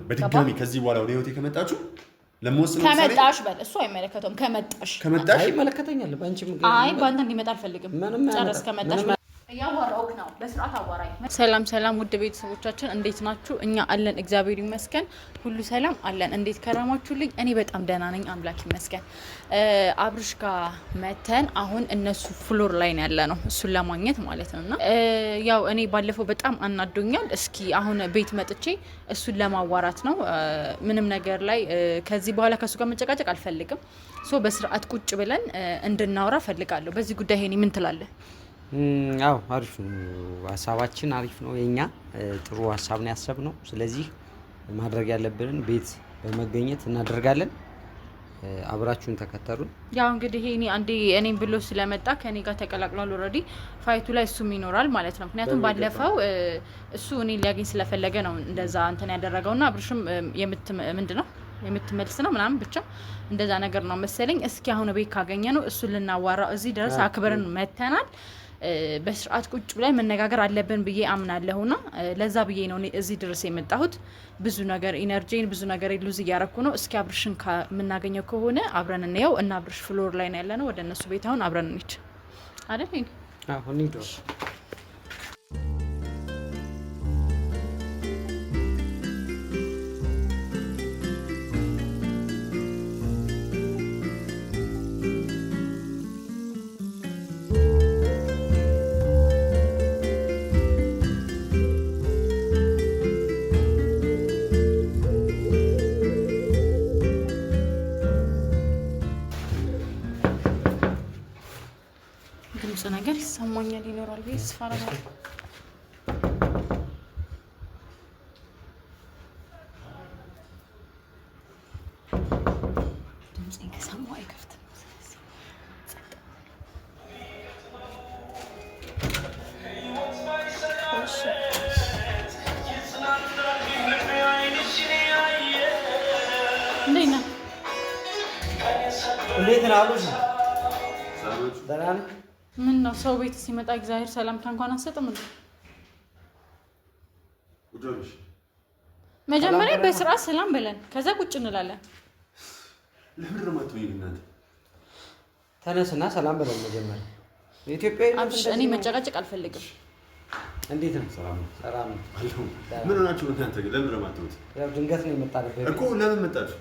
በድጋሚ ከዚህ በኋላ ወደ ህይወቴ ከመጣችሁ ለምወስነው ከመጣሽ በል እሱ አይመለከተውም። ከመጣሽ ይመለከተኛል። ባንቺ አይ ባንተ እንዲመጣ አልፈልግም። ጨርስ ከመጣሽ ያዋራውክ ነው። በስርዓት አዋራኝ። ሰላም ውድ ቤተሰቦቻችን እንዴት ናችሁ? እኛ አለን እግዚአብሔር ይመስገን፣ ሁሉ ሰላም አለን። እንዴት ከረማችሁልኝ? እኔ በጣም ደህና ነኝ፣ አምላክ ይመስገን። አብርሽ ጋር መተን አሁን እነሱ ፍሎር ላይ ነው ያለ ነው፣ እሱን ለማግኘት ማለት ነውና ያው እኔ ባለፈው በጣም አናዶኛል። እስኪ አሁን ቤት መጥቼ እሱን ለማዋራት ነው። ምንም ነገር ላይ ከዚህ በኋላ ከሱ ጋር መጨቃጨቅ አልፈልግም። ሶ በስርዓት ቁጭ ብለን እንድናወራ ፈልጋለሁ። በዚህ ጉዳይ ሄኒ ምን ትላለህ? አዎ አሪፍ ነው፣ ሀሳባችን አሪፍ ነው። የኛ ጥሩ ሀሳብ ነው ያሰብነው። ስለዚህ ማድረግ ያለብንን ቤት በመገኘት እናደርጋለን። አብራችሁን ተከተሉን። ያው እንግዲህ እኔ አንዴ እኔም ብሎ ስለመጣ ከኔ ጋር ተቀላቅሏል። ኦልሬዲ ፋይቱ ላይ እሱም ይኖራል ማለት ነው። ምክንያቱም ባለፈው እሱ እኔ ሊያገኝ ስለፈለገ ነው እንደዛ እንትን ያደረገውና አብርሽም ምንድነው የምትመልስ ነው ምናምን ብቻ እንደዛ ነገር ነው መሰለኝ። እስኪ አሁን ቤት ካገኘ ነው እሱን ልናዋራው እዚህ ድረስ አክብረን መተናል። በስርዓት ቁጭ ብለን መነጋገር አለብን ብዬ አምናለሁና ለዛ ብዬ ነው እዚህ ድረስ የመጣሁት። ብዙ ነገር ኢነርጂን ብዙ ነገር ሉዝ እያረኩ ነው። እስኪ አብርሽን የምናገኘው ከሆነ አብረን እንየው እና አብርሽ ፍሎር ላይ ነው ያለነው። ወደ እነሱ ቤት አሁን አብረን እንሂድ አይደል? አሁን እንሂድ። ነገር ይሰማኛል ይኖራል ብዬ ተስፋ አደርጋለሁ። ድምጼን ከሰማሁ አይከፍትም። እንዴት ነው አሉሽ? ደህና ነኝ። ምን ነው ሰው ቤት ሲመጣ እግዚአብሔር ሰላምታ እንኳን አንሰጥም እንዴ? መጀመሪያ በስርዓት ሰላም በለን፣ ከዛ ቁጭ እንላለን። ለምን ረማት ነው ይናንተ? ተነስና ሰላም በለን መጀመሪያ። የኢትዮጵያ እኔ መጨቃጨቅ አልፈልግም። እንዴት ነው? ሰላም ነው። ሰላም ነው። ምን ሆናችሁ እናንተ? ለምን ረማት ነው? ያው ድንገት ነው የመጣነው እኮ። ለምን መጣችሁ?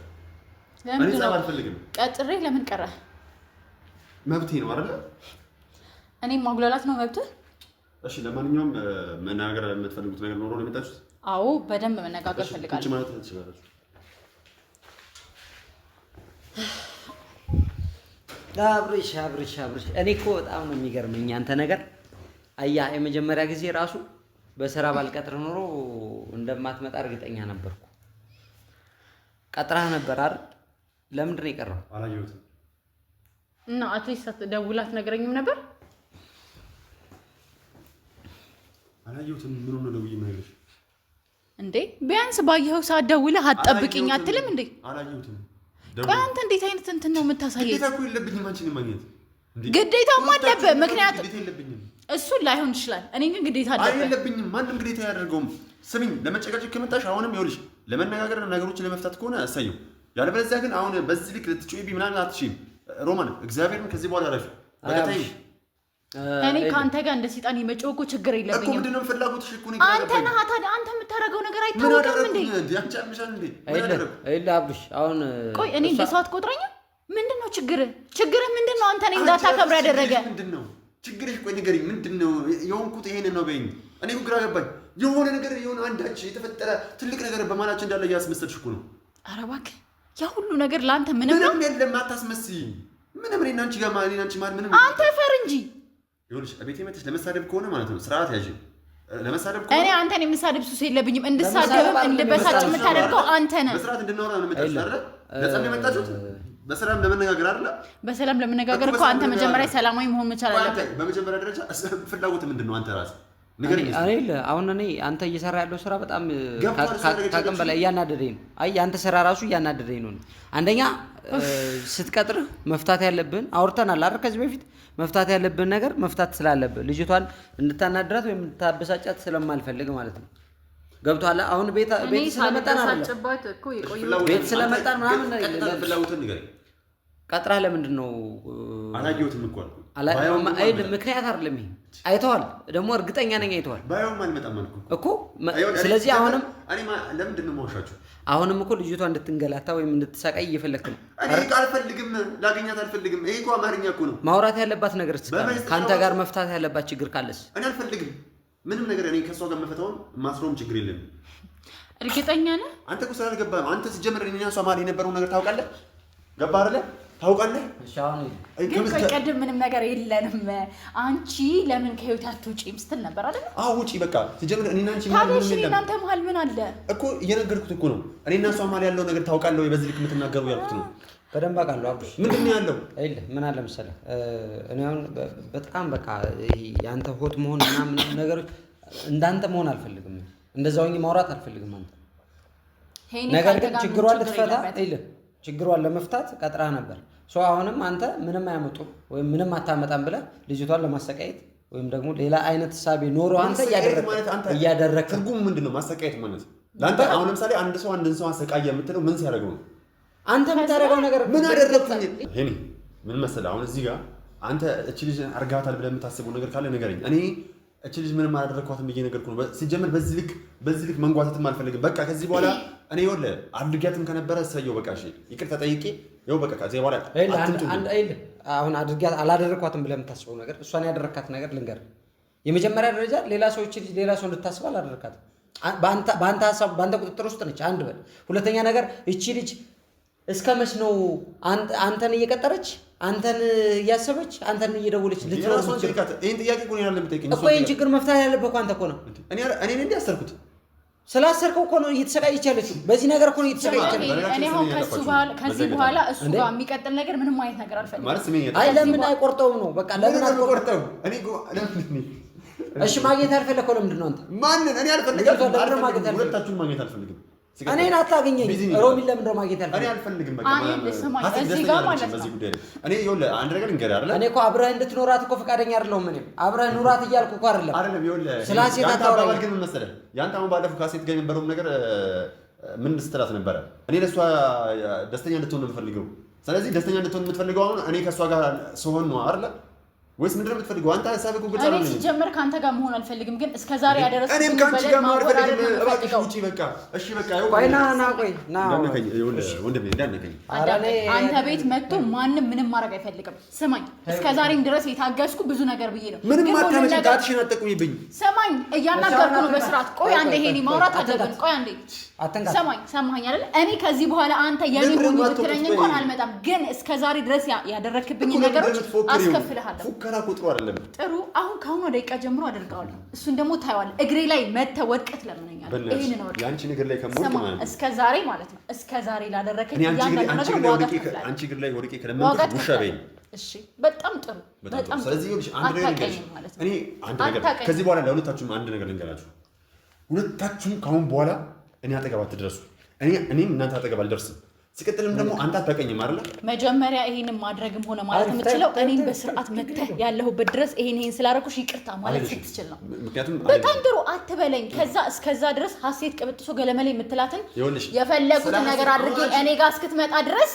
እኔ ጸብ አልፈልግም። ቀጥሬ ለምን ቀረ? መብቴ ነው አይደል? እኔ ማጉላላት ነው መብትህ? እሺ ለማንኛውም መናገር የምትፈልጉት ነገር ኖሮ ነው የመጣችሁት? አዎ በደንብ መነጋገር ፈልጋለሁ። እሺ ማለት ትችላላችሁ። አብርሽ እኔ እኮ በጣም ነው የሚገርመኝ አንተ ነገር። አያ የመጀመሪያ ጊዜ ራሱ በስራ ባልቀጥር ኖሮ እንደማትመጣ እርግጠኛ ነበርኩ። ቀጥራህ ነበር አይደል? ለምንድን ነው የቀረው? አላየሁትም እና አትሊስት ደውላት ነገረኝም ነበር። አላየሁትም። ምን ነው ደውዬ የማይልሽ እንዴ? ቢያንስ ባየኸው ሰዓት ደውለህ አትጠብቅኝ አትልም እንዴ? አላየሁትም። ቆይ አንተ እንዴት አይነት እንትን ነው የምታሳየው? ግዴታ እኮ የለብኝም አንቺን ማግኘት። ግዴታማ አለብህ። ምክንያቱም እሱን ላይሆን ይችላል። እኔ ግን ግዴታ አለብህ። የለብኝም። ማንም ግዴታ ያደርገውም። ስሚኝ፣ ለመጨቃጨቅ ከመጣሽ አሁንም ይኸውልሽ፣ ለመነጋገር ነገሮችን ለመፍታት ከሆነ እሰየው። ያለበለዚያ ግን አሁን በዚህ ልክ ልትጮይብኝ ምናምን አትችይም። ሮማን እግዚአብሔርን ከዚህ በኋላ አረፍ በቀጣይ እኔ ካንተ ጋር እንደ ሰይጣን የመጮህ እኮ ችግር የለብኝም እኮ። ምንድነው ፍላጎትሽ እኮ ነው? አንተ ነህ ታዲያ። አንተ የምታደርገው ነገር አይታወቅም እንዴ? አንቺ አምሻል እንዴ? አብርሽ አሁን ቆይ እኔ እንደ ሰው አትቆጥረኝም? ምንድነው ችግርህ ምንድነው? አንተ ነኝ እንዳታከብር ያደረገ ምንድነው ችግርሽ? ቆይ ንገሪኝ፣ ምንድነው የሆንኩት? ይሄን ነው በይኝ። እኔ እኮ ግራ ገባኝ። የሆነ ነገር የሆነ አንዳች የተፈጠረ ትልቅ ነገር በማላችን እንዳለ እያስመሰልሽ እኮ ነው። ኧረ እባክህ ያ ሁሉ ነገር ለአንተ ምንም የለም። አታስመስይ። ምንም እኔና አንቺ ጋር ማለት ምንም አንተ ፈር እንጂ ይኸውልሽ ቤቴ መጥተሽ ለመሳደብ ከሆነ ማለት ነው ስርዓት ያዥ። ለመሳደብ ከሆነ እኔ አንተን የምሳደብ ሱስ የለብኝም። እንድሳደብም እንድበሳጭ የምታደርገው አንተ ነህ። በስርዓት እንድናወራ ነው የመጣችሁት አይደል? ለጸብ የመጣችሁት በሰላም ለመነጋገር አይደል? በሰላም ለመነጋገር እኮ አንተ መጀመሪያ ሰላማዊ መሆን መቻል አለበት። በመጀመሪያ ደረጃ ፍላጎት ምንድን ነው? አንተ ራስህ ንገረኝ። አሁን እኔ አንተ እየሰራ ያለው ስራ በጣም ከአቅም በላይ እያናደደኝ ነው። አይ አንተ ስራ ራሱ እያናደደኝ ነው። አንደኛ ስትቀጥርህ መፍታት ያለብን አውርተናል አይደል? ከዚህ በፊት መፍታት ያለብን ነገር መፍታት ስላለብን ልጅቷን እንድታናድራት ወይም እንድታበሳጫት ስለማልፈልግ ማለት ነው። ገብቷል። አሁን ቤት ስለመጣን አይደለም ቤት ስለመጣን ምናምን ፍላጎትን ንገረኝ። ቀጥራ ለምንድን ነው አላየሁትም እኮ አይደል? ምክንያት አይደለም ይሄ አይተዋል። ደግሞ እርግጠኛ ነኝ አይተዋል። ባይሆን አልመጣም አልኩ እኮ። ስለዚህ አሁንም እኔ ለምንድን ነው የማውሻችሁ? አሁንም እኮ ልጅቷ እንድትንገላታ ወይም እንድትሰቃይ እየፈለክ ነው። እኔ አልፈልግም፣ ላገኛት አልፈልግም። ይሄ እኮ አማርኛ እኮ ነው። ማውራት ያለባት ነገር ከአንተ ጋር መፍታት ያለባት ችግር ካለስ እኔ አልፈልግም ምንም ነገር። እኔ ከሷ ጋር መፈታውን ማስሮም ችግር የለም። እርግጠኛ ነህ? አንተ እኮ ስላልገባህ ነው። አንተ ሲጀምር እኔና እሷ ማለት የነበረውን ነገር ታውቃለህ? ገባህ አይደለ? ታውቃለህ? ግን ቆይ ቀድም ምንም ነገር የለንም። አንቺ ለምን ከህይወት አትውጪም ስትል ነበር አይደል? አዎ ውጪ በቃ። ሲጀምር እኔና አንቺ ምንም የለም። እናንተ መሀል ምን አለ እኮ እየነገርኩት እኮ ነው። እኔና እሷ ማለት ያለው ነገር ታውቃለህ ወይ? በዚህ ልክ የምትናገሩ ያልኩት ነው። በደንብ አውቃለሁ። አብሽ ምንድን ነው ያለው? አይደል ምን አለ መሰለህ፣ እኔ አሁን በጣም በቃ ይሄ ያንተ ሆት መሆን ምናምን ነገሮች እንዳንተ መሆን አልፈልግም። እንደዛው ማውራት አልፈልግም አንተ። ነገር ግን ችግሯን ልትፈታ አይደል? ችግሯን ለመፍታት ቀጥራ ነበር። አሁንም አንተ ምንም አያመጡም ወይም ምንም አታመጣም ብለህ ልጅቷን ለማሰቃየት ወይም ደግሞ ሌላ አይነት ሐሳብ ኖሮ አንተ እያደረክ ትርጉሙ ምንድነው? ማሰቃየት ማለት ለአንተ አሁን ለምሳሌ አንድ ሰው አንድን ሰው አሰቃየ የምትለው ምን ሲያደርገው ነው? አንተ የምታደርገው ነገር ምን አደረግኩኝ? እኔ ምን መሰለህ አሁን እዚህ ጋር አንተ እቺ ልጅ አርጋታል ብለህ የምታስበው ነገር ካለ ንገረኝ። እኔ እቺ ልጅ ምንም አላደረኳትም ብዬ ነገርኩህ ነው። ሲጀምር በዚህ ልክ መንጓተትም አልፈልግም። በቃ ከዚህ በኋላ እኔ ይኸውልህ አድርጊያትም ከነበረ እሰየው በቃ እሺ ይቅርታ ጠይቄ ይኸው በቃ ከዚህ በኋላ አሁን አድርጊያት አላደረኳትም ብለህ የምታስበው ነገር እሷን ያደረካት ነገር ልንገርህ። የመጀመሪያ ደረጃ ሌላ ሰው እቺ ልጅ ሌላ ሰው እንድታስብ አላደረካትም። በአንተ ሀሳብ በአንተ ቁጥጥር ውስጥ ነች። አንድ በል። ሁለተኛ ነገር እቺ ልጅ እስከ መች ነው አንተን እየቀጠረች አንተን እያሰበች አንተን እየደወለች ልትኖር ነው? ይሄን ጥያቄ እኮ ነው ያለ የምትጠይቀኝ እኮ። ይሄን ችግር መፍታት ያለብህ እኮ አንተ እኮ ነው። እኔ እንዲያሰርኩት ስላሰርከው እኮ ነው እየተሰቃየች ያለችው። በዚህ ነገር እኮ ነው እየተሰቃየች ያለችው። እኔ አሁን ከዚህ በኋላ እሱ ጋር የሚቀጥል ነገር ምንም አይነት ነገር አልፈልግም። አይ ለምን አይቆርጠውም ነው በቃ። ለምን አይቆርጠው? እኔ እሺ ማግኘት አልፈለከው ለምንድን ነው አንተ? ማንን? እኔ አልፈልግም። ሁለታችሁን ማግኘት አልፈልግም። እኔን አታገኘኝ። ሮሚን ለምን ነው ማግኘት አልፈልግም? እኔ አልፈልግም። በቃ እዚህ ጋር ማለት ነው። እኔ ይኸውልህ አንድ ነገር ልንገርህ አይደል? እኔ እኮ አብረህ እንድትኖራት እኮ ፈቃደኛ አይደለሁም። እኔ አብረህ ኑራት እያልኩ እኮ አይደለም። ይኸውልህ ስላሴት አታወራኝ። ግን ምን መሰለህ ያንተ አሁን ባለፈው ካሴት ጋር የነበረውን ነገር ምን ስትላት ነበረ? እኔ ለእሷ ደስተኛ እንድትሆን ነው የምፈልገው። ስለዚህ ደስተኛ እንድትሆን የምትፈልገው አሁን እኔ ከእሷ ጋር ስሆን ነው አይደል? ወይስ ምንድን ነው የምትፈልገው? አንተ ሀሳብህ እኮ ግልጽ ነው። እኔ ሲጀመር ከአንተ ጋር መሆን አልፈልግም፣ ግን እስከ ዛሬ ያደረስኩት እኔም ከአንቺ ጋር መሆን አልፈልግም። እባክሽ ውጪ በቃ። እሺ በቃ ይኸው ቆይ ና ቆይ ና እንዳነከኝ ይኸውልህ ወንድሜ እንዳነከኝ። አንተ ቤት መጥቶ ማንም ምንም ማድረግ አይፈልግም። ስማኝ፣ እስከ ዛሬም ድረስ የታገስኩ ብዙ ነገር ብዬ ነው። ምንም አታመጪ፣ ጣትሽን አትጠቁሚብኝ። ስማኝ፣ እያናገርኩ ነው በስርዓት። ቆይ አንዴ ሄኒ ማውራት አለብን። ቆይ አንዴ ሰማኝ፣ ሰማኝ አይደል? እኔ ከዚህ በኋላ አንተ የኔ ሆኖ ብትለኝ እንኳን አልመጣም፣ ግን እስከ ዛሬ ድረስ ያደረክብኝ ነገሮች አስከፍልሃለሁ። ፉከራ ቁጥሩ አይደለም ጥሩ። አሁን ከአሁኑ ደቂቃ ጀምሮ አደርጋለሁ። እሱን ደግሞ ታየዋለህ። እግሬ ላይ መተህ ወድቀህ ትለምነኛለህ። ይሄን ነው ያንቺ ነገር ላይ ከሞት ማለት ነው። እስከ ዛሬ ማለት ነው። እስከ ዛሬ ላደረከኝ ያንተ ነገር አንቺ እግር ላይ ወድቄ ከለመንኩሽ ውሻ በይኝ። እሺ፣ በጣም ጥሩ፣ በጣም ስለዚህ ይኸውልሽ አንድ ነገር እኔ አንድ ነገር ከዚህ በኋላ ለሁለታችሁም አንድ ነገር ልንገራችሁ። ሁለታችሁም ከአሁን በኋላ እኔ አጠገብ አትድረሱ። እኔም እናንተ አጠገብ አልደርስም። ሲቀጥልም ደግሞ አንተ አታውቀኝም አይደል? መጀመሪያ ይሄንን ማድረግም ሆነ ማለት የምትችለው እኔን በስርዓት መተህ ያለሁበት ድረስ ይሄን ስላደረኩሽ ይቅርታ ማለት ስትችል ነው። ምክንያቱም በጣም ጥሩ አትበለኝ። ከዛ እስከዛ ድረስ ሀሴት ቅብጥሶ ገለመሌ የምትላትን የፈለጉትን ነገር አድርጌ እኔ ጋር እስክትመጣ ድረስ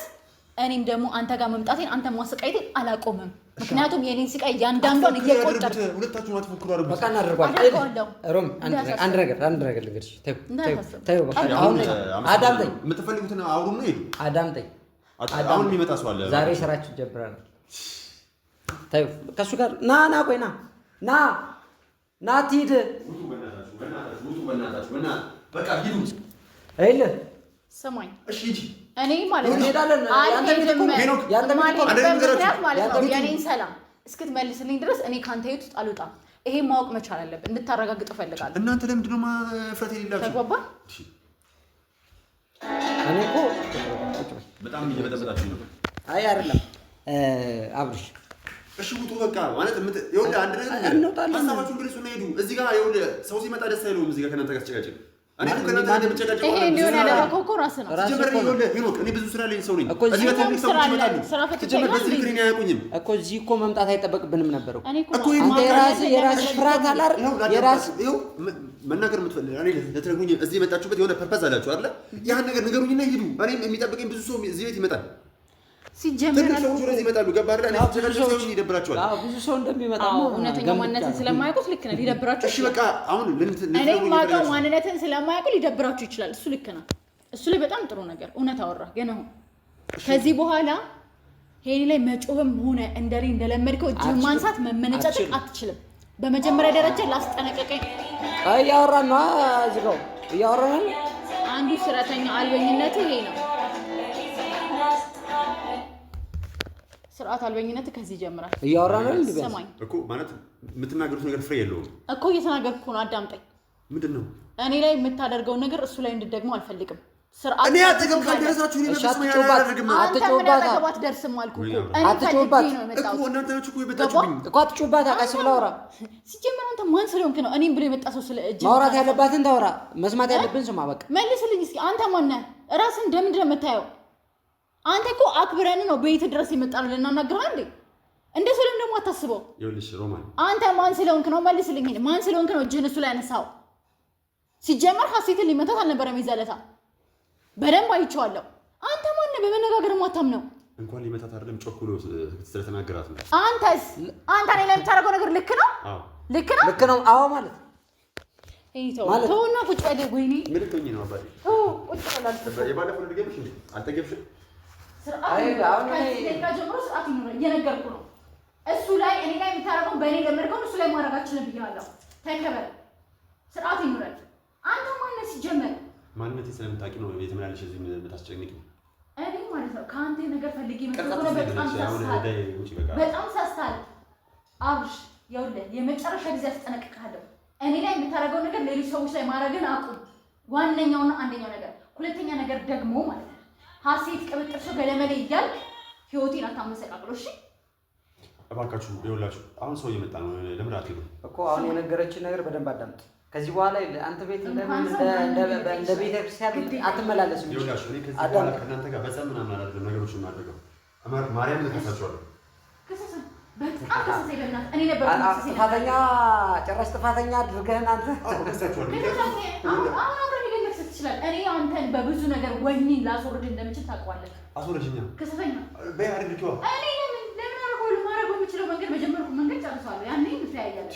እኔም ደግሞ አንተ ጋር መምጣቴን አንተ ማሰቃየቴን አላቆምም። ምክንያቱም የኔን ስቃይ እያንዳንዷን እየቆጠርኩ ሁለታችሁም አትፎክሩ አድርጉት። በቃ እናደርገዋለን። ሮም አንድ ነገር ልንገርሽ። ተይው በቃ አሁን አዳምጠኝ። የምትፈልጉትን አውሩና ሂዱ። አዳምጠኝ። አሁን የሚመጣ ሰው አለ። ዛሬ ስራችን ጀምረናል። ተይው ከእሱ ጋር ና ቆይ ና ትሂድ። በቃ ሂዱ። አይደል ሰማኝ። እሺ ሂጂ። እኔ ማለት ነው የኔን ሰላም እስክትመልስልኝ ድረስ እኔ ካንተ ቤት ውስጥ አልወጣም። ይሄን ማወቅ መቻል አለብን። እንድታረጋግጥ እፈልጋለሁ። እናንተ ለምንድን ነው ማፍረት የሌላችሁ? ተግባባን? እኔ እኮ በጣም እየበጠበጣችሁ ነው። አይ አይደለም አብርሽ። እሺ ውጡ በቃ ማለት ይኸውልህ አንድ ነገር ሀሳባችሁን ግልጹና ሂዱ። እዚህ ጋር ይኸውልህ ሰው ሲመጣ ደስ አይለውም። እዚህ ጋር ከእናንተ ጋር ስትጨቃጨቅ እኔ እንዲሆን ያደረገው እኮ ራስህ ነው። እኔ ብዙ ስራ ላይ ሰው ነኝ እኮ እዚህ እኮ መምጣት አይጠበቅብንም ነበር እኮ። አንተ የራስህ ፍርሃት አለ አይደል? መናገር የምትፈልግ እኔ ለተነግሩኝ እዚህ የመጣችሁበት የሆነ ፐርፐዝ አላችሁ አይደል? ያን ነገር ንገሩኝና ሂዱ። እኔም የሚጠብቀኝ ብዙ ሰው እዚህ ቤት ይመጣል። ሲጀመር ሰው ወደዚህ ይመጣሉ። ገባህ አይደል? ሰው ይደብራቸዋል። ብዙ ሰው እንደሚመጣ እውነተኛ ማንነትን ስለማያውቁት ልክ ነው ሊደብራችሁ። እሺ በቃ አሁን እኔ ማውቀው ማንነትን ስለማያውቁ ሊደብራችሁ ይችላል። እሱ ልክ ነው። እሱ ላይ በጣም ጥሩ ነገር እውነት አወራ። ግን አሁን ከዚህ በኋላ ሄኒ ላይ መጮህም ሆነ እንደሪ እንደለመድከው እጅ ማንሳት መመነጫጨቅ አትችልም። በመጀመሪያ ደረጃ ላስጠነቀቀኝ እያወራን ነው። እዚጋው እያወራን አንዱ ስራተኛ አልበኝነት ይሄ ነው። ስርዓት አልበኝነት ከዚህ ይጀምራል። እያወራን ነው እንዴ? ሰማኝ እኮ ማለት የምትናገሩት ነገር ፍሬ የለውም እኮ እየተናገርኩ ነው። አዳምጠኝ። ምንድነው እኔ ላይ የምታደርገው ነገር እሱ ላይ እንድትደግሞ አልፈልግም። ስርዓት እኔ አትገም ካልደረሳችሁ እኔ በፍጹም አላደርግም። አትጮባት ደርስም አልኩ እኮ አትጮባት እኮ እናንተ ናችሁ እኮ የመጣችሁብኝ እኮ አትጮባት። አቀስ ብላ አውራ። ሲጀመር አንተ ማን ስለሆንክ ነው እኔም ብሎ የመጣ ሰው ስለ እጅ ማውራት ያለባትን ታውራ፣ መስማት ያለብን ስማ። በቃ መልስልኝ እስኪ። አንተ ማን ነህ? ራስን እንደምንድን ነው የምታየው? አንተ እኮ አክብረን ነው ቤት ድረስ የመጣን ልናናግርህ እንዴ? እንደ ሰለም ደግሞ አታስበው። ይኸውልሽ ሮማን፣ አንተ ማን ስለሆንክ ነው? መልስልኝ። ማን ስለሆንክ ነው እጅህን እሱ ላይ ያነሳው? ሲጀመር ሀሴትን ሊመታት አልነበረም ይዘለታ በደንብ አይቼዋለሁ። አንተ ማን ነህ? በመነጋገር ማታም ነው እንኳን ሊመታት አይደለም ጮክ ብሎ ስለተናገራት ነው። አንተስ አንተ ላይ ለምታደርገው ነገር ልክ ነው? አዎ ልክ ነው። ልክ ነው። አዎ ማለት ተውና ቁጭ በል። ወይኔ ምን ልትሆኚ ነው አባቴ? ቁጭ በል። የባለፈው ልትገቢሽ እንዴ? አልተገብሽም? ጀምሮ ስርዓት ይኑረን እየነገርኩ ነው። እሱ ላይ እኔ ላይ የምታደርገው በእኔ ለመድከውን እሱ ላይ ማድረጋችንን ብያለሁ። ተከበር፣ ስርዓት ይኑረን። አንተ ማነህ ሲጀመር? ማንነቴ ስለምታውቂ ነው የተመላለሽ እዚህ የምታስጨንቂኝ። እኔ ማለት ነው ከአንተ ነገር ፈልጌ በጣም ሳስታል አብሽ ይኸውልህ፣ የመጨረሻ ጊዜ አስጠነቅቅሃለሁ። እኔ ላይ የምታደርገው ነገር ሌሎች ሰዎች ላይ ማድረግን አቁም። ዋነኛውና አንደኛው ነገር። ሁለተኛ ነገር ደግሞ ማለት ነው ሀሴት ቅብጥር ሰው ገለመሌ እያልክ ህይወቴን አታመሰቃቅሎ። እሺ እባካችሁ ይኸውላችሁ፣ አሁን ሰው እየመጣ ነው። ለምን አትሄዱ እኮ? አሁን የነገረችን ነገር በደንብ አዳምጥ። ከዚህ በኋላ አንተ ቤት እንደ ቤተ ክርስቲያን አትመላለስም። ይኸውላችሁ እኔ ከዚህ በኋላ ከእናንተ ጋር በጸብ ምናምን አላደርግም። ነገሮችን የማደርገው ማርያም ልከሳችኋለሁ። በጣም ከሰሰኝ በእናትህ። እኔ ነበር ጥፋተኛ፣ ጭራሽ ጥፋተኛ አድርገህን አንተ ከሳችኋለሁ። አሁን አብረን ሊመክሰት ትችላል። እኔ አንተን በብዙ ነገር ወህኒ ላስወርድ እንደምችል ታውቀዋለህ። አስወርጅኛ ከሰሰኛ በይ አድርጊዋ። እኔ ለምን ማድረግ የምችለው መንገድ በጀመርኩ መንገድ ጨርሰዋለሁ። ያኔ እንተያያለን።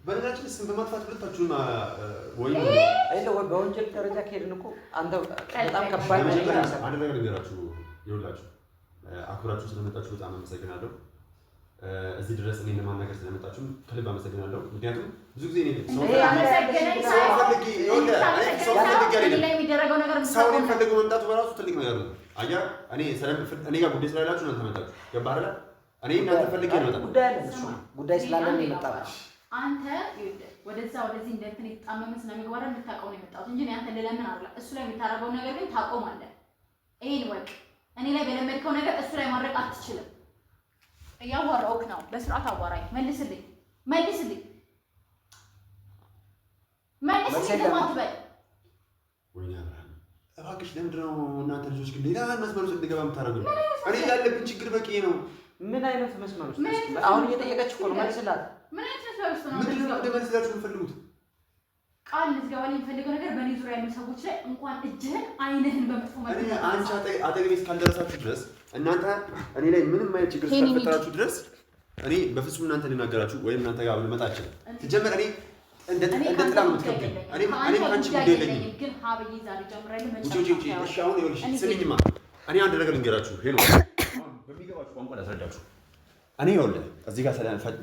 በነገራችን ስም በማጥፋት ሁለታችሁን ወይ በወንጀል ደረጃ ከሄድን እኮ አንተ በጣም ከባድ ነገር ነው። አንድ ነገር ልንገራችሁ፣ ይኸውላችሁ አክብራችሁ ስለመጣችሁ በጣም አመሰግናለሁ። እዚህ ድረስ እኔን ለማናገር ስለመጣችሁ ከልብ አመሰግናለሁ። ምክንያቱም ብዙ ጊዜ ሰውን ፈልገው መምጣቱ በራሱ ትልቅ ነገር ነው። አየህ እኔ ጋር ጉዳይ ስላላችሁ እናንተ መጣችሁ። ገባህ አይደል? እኔ እናንተ ፈልጌ ነው መጣሁ። ጉዳይ ስላለን ነው የመጣሁት። አንተ ወደዛ ወደዚህ እንደንትን የተጣመመ ስለምግባር እንድታውቀው ነው የመጣሁት እንጂ አንተ ለለምን አይደለም። እሱ ላይ የምታደርገው ነገር ግን ታቆማለህ። ይሄን ወቅ እኔ ላይ በለመድከው ነገር እሱ ላይ ማድረግ አትችልም። እያወራሁህ ነው። በስርዓት አዋራኝ። መልስልኝ። ለማትበል ወይኔ አብርሃም እባክሽ፣ ለምንድን ነው እናንተ ልጆች ግን ሌላ መስመር ውስጥ እንድገባ የምታደርጉኝ? እኔ ያለብኝ ችግር በቂ ነው። ምን አይነት መስመር ውስጥ? አሁን እየጠየቀች እኮ ነው። መልስላት። ምን አይነት መስመር ውስጥ ነው? ምንድን ነው እንደመልስላችሁ የምትፈልጉት? ቃል ልትገባልኝ የምፈልገው ነገር በእኔ ዙሪያ ያሉ ሰዎች ላይ እንኳን እጅህን አይንህን በመጥፎ መልኩ አንቺ አጠገቤ እስካልደረሳችሁ ድረስ እናንተ እኔ ላይ ምንም አይነት ችግር እስካልፈጠራችሁ ድረስ እኔ በፍጹም እናንተ ልናገራችሁ ወይም እናንተ ጋር ልመጣ አልችልም። ሲጀመር እኔ እንደ ጥላ ነው የምትከብኝ። እኔ ከአንቺ ጉዳይ የለኝም። ግን ሀብዬ ዛሬ ጀምራለሁ እሺ አሁን ይኸውልሽ ስሚኝማ፣ እኔ አንድ ነገር ልንገራችሁ። ሄሎ በሚገባችሁ ቋንቋ ላስረዳችሁ። እኔ ይኸውልህ እዚህ ጋር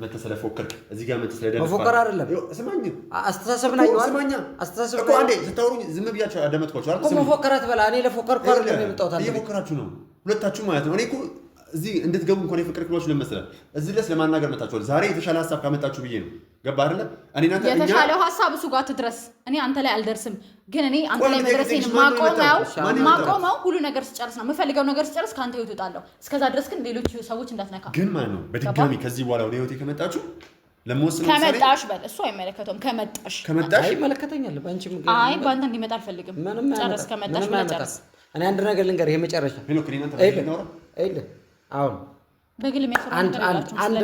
መተህ ስለፎከርክ እዚህ ጋር መተህ ስለደረስክ መፎከር አይደለም። ስማኝ፣ አስተሳሰብና ስማኛ አስተሳሰብ እኮ አንዴ ስታወሩኝ ዝም ብያችሁ አዳመጥኳችሁ አይደል? መፎከር አትበላ። እኔ ለፎከርኩ አይደለም የመጣሁት። አንተ እየፎከራችሁ ነው ሁለታችሁ ማለት ነው። እኔ እኮ እዚህ እንድትገቡ እንኳን የፈቀድኩላችሁ ለመሰለህ እዚህ ድረስ ለማናገር መጣችኋል። ዛሬ የተሻለ ሀሳብ ካመጣችሁ ብዬ ነው። ገባህ አይደለ? እኔ እናንተ የተሻለው ሀሳብ እሱ ጋር ትድረስ። እኔ አንተ ላይ አልደርስም። ግን እኔ አንተ ላይ መድረሴን ማቆመው ሁሉ ነገር ስጨርስ ነው። የምፈልገው ነገር ስጨርስ ከአንተ ህይወት እወጣለሁ። እስከዛ ድረስ ግን ሌሎች ሰዎች እንዳትነካ። ግን ማለት ነው በድጋሚ ከዚህ በኋላ ወደ ህይወቴ ከመጣችሁ ለመወሰን ከመጣሽ በል እሱ አይመለከተውም። ከመጣሽ ይመለከተኛል። ባንቺ አይ ባንተ እንዲመጣ አልፈልግም። ጨርስ። ከመጣሽ ጨርስ። እኔ አንድ ነገር ልንገርህ፣ የመጨረሻ አሁን በግል አንድ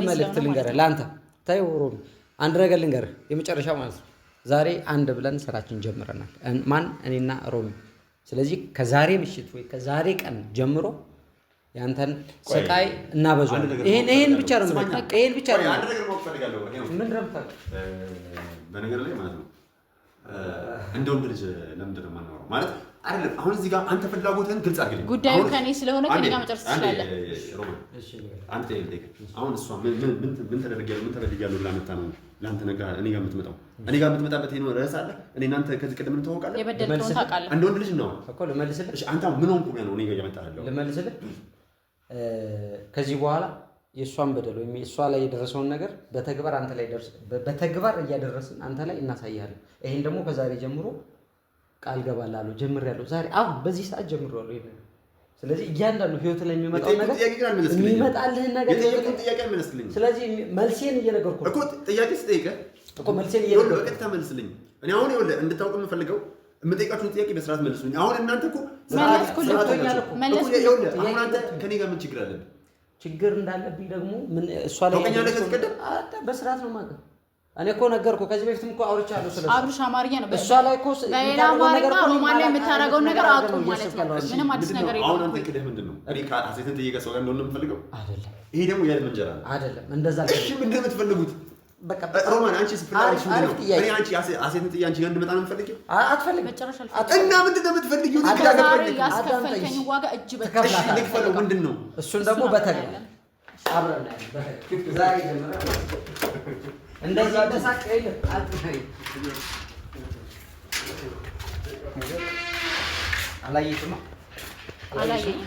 መልእክት ልንገርህ ለአንተ። ተይው ሮሚ፣ አንድ ነገር ልንገርህ፣ የመጨረሻ ማለት ነው። ዛሬ አንድ ብለን ስራችን ጀምረናል። ማን? እኔና ሮሚ። ስለዚህ ከዛሬ ምሽት ወይ ከዛሬ ቀን ጀምሮ ያንተን ስቃይ እናበዛለን። ይሄን ብቻ ነው ማለት ይሄን ብቻ ነው። አንድ ነገር ማወቅ ፈልጋለሁ። ምን ረምታል በነገር ላይ ማለት ነው እንደ ወንድ ልጅ ለምንድን ነው የማናወራው? ማለት አይደለም። አሁን እዚህ ጋር አንተ ፍላጎትህን ግልጽ አድርግልኝ። ጉዳዩ ከኔ ስለሆነ ከኔ ጋር መጨረስ ትችላለህ። አንተ አሁን እሷ ምን ተደርጊያለሁ ምን ተበድያለሁ ብላ መታ ነው ለአንተ ነገር እኔ ጋር የምትመጣው? እኔ ጋር የምትመጣበት ይሄ ነው ርዕስ አለ። እኔ እናንተ ከዚህ ቀደም እንተዋወቃለን። የበደልከውን ታውቃለህ። እንደ ወንድ ልጅ ነው እኮ ልመልስልህ። እሺ አንተ ምን ሆንኩ ነው እኔ ጋር እየመጣህ ያለው? ልመልስልህ። ከዚህ በኋላ የእሷን በደል ወይም እሷ ላይ የደረሰውን ነገር በተግባር አንተ ላይ በተግባር እያደረስን አንተ ላይ እናሳያለን። ይሄን ደግሞ ከዛሬ ጀምሮ ቃል ገባላለሁ። ጀምሬያለሁ። ዛሬ አሁን በዚህ ሰዓት ጀምሬያለሁ። ይሄን ስለዚህ እያንዳንዱ ህይወት ላይ የሚመጣው ነገር የሚመጣልህን ነገር ጥያቄ መልስልኝ። ስለዚህ መልሴን እየነገርኩህ እኮ ጥያቄ ስጠይቅህ እኮ መልሴን እየነገርኩህ በቀጥታ መልስልኝ። እኔ አሁን ይኸውልህ እንድታውቅ የምፈልገው የምጠይቃችሁን ጥያቄ በስርዓት መልሱኝ። አሁን እናንተ እኮ አሁን አንተ ከኔ ጋር ምን ችግር አለብህ? ችግር እንዳለብኝ ደግሞ ምን እሷ ላይ በስርዓት ነው ማለት እኔ እኮ ነገርኩህ። ከዚህ በፊትም እኮ አውርቻለሁ። ስለዚህ አብርሽ አማርኛ ነው እሷ ላይ እኮ በሌላ አማርኛ ሮማን ላይ የምታደርገው ነገር አቁም ማለት ነው። ምንም አዲስ ነገር የለም። አሁን አንተ ቅድህ ምንድን ነው? እኔ ከአሴትን ጥየቀ ሰው ጋር እንደሆነ የምፈልገው አይደለም። ይሄ ደግሞ የህልም እንጀራ ነው አይደለም። እንደዛ እሺ፣ ምንድን ነው የምትፈልጉት? በቃ ሮማን አንቺ ስፍራሽ ምንድን ነው? እኔ አንቺ አሴትን ጥዬ አንቺ ጋር እንድመጣ ነው የምፈልገው? አትፈልግም። መጨረሻ እና ምንድን ነው የምትፈልጊው? ያስከፈልከኝ ዋጋ እጅ በትከሻ ልክፈለው። ምንድን ነው እሱን ደግሞ በተግባር አብረን እናያለን። ዛሬ ጀምረን እንደዚህ ተሳቀይ አላየሽማ? አላየኝም።